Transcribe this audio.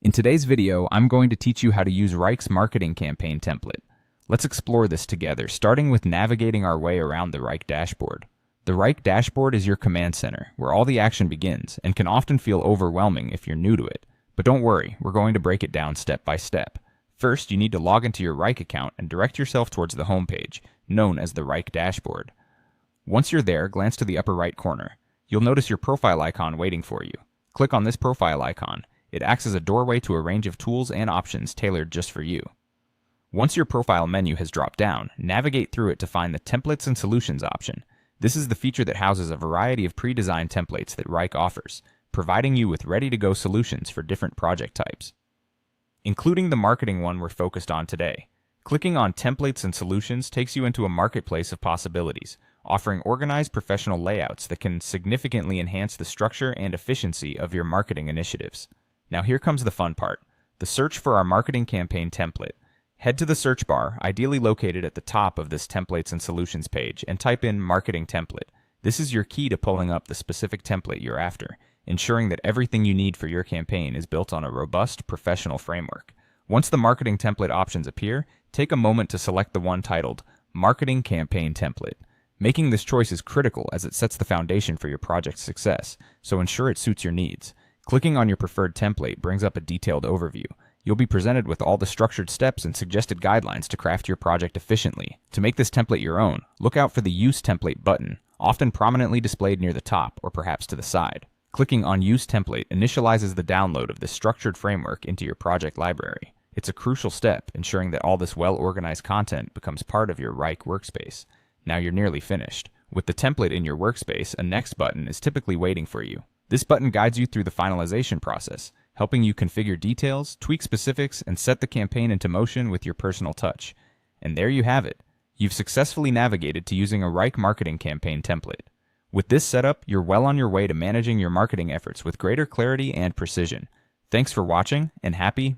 In today's video, I'm going to teach you how to use Wrike's marketing campaign template. Let's explore this together, starting with navigating our way around the Wrike dashboard. The Wrike dashboard is your command center, where all the action begins, and can often feel overwhelming if you're new to it. But don't worry, we're going to break it down step by step. First, you need to log into your Wrike account and direct yourself towards the home page, known as the Wrike dashboard. Once you're there, glance to the upper right corner. You'll notice your profile icon waiting for you. Click on this profile icon. It acts as a doorway to a range of tools and options tailored just for you. Once your profile menu has dropped down, navigate through it to find the Templates and Solutions option. This is the feature that houses a variety of pre-designed templates that Wrike offers, providing you with ready-to-go solutions for different project types, including the marketing one we're focused on today. Clicking on Templates and Solutions takes you into a marketplace of possibilities, offering organized professional layouts that can significantly enhance the structure and efficiency of your marketing initiatives. Now here comes the fun part, the search for our marketing campaign template. Head to the search bar, ideally located at the top of this Templates and Solutions page, and type in Marketing Template. This is your key to pulling up the specific template you're after, ensuring that everything you need for your campaign is built on a robust, professional framework. Once the marketing template options appear, take a moment to select the one titled Marketing Campaign Template. Making this choice is critical as it sets the foundation for your project's success, so ensure it suits your needs. Clicking on your preferred template brings up a detailed overview. You'll be presented with all the structured steps and suggested guidelines to craft your project efficiently. To make this template your own, look out for the Use Template button, often prominently displayed near the top or perhaps to the side. Clicking on Use Template initializes the download of this structured framework into your project library. It's a crucial step, ensuring that all this well-organized content becomes part of your Wrike workspace. Now you're nearly finished. With the template in your workspace, a Next button is typically waiting for you. This button guides you through the finalization process, helping you configure details, tweak specifics, and set the campaign into motion with your personal touch. And there you have it. You've successfully navigated to using a Wrike marketing campaign template. With this setup, you're well on your way to managing your marketing efforts with greater clarity and precision. Thanks for watching, and happy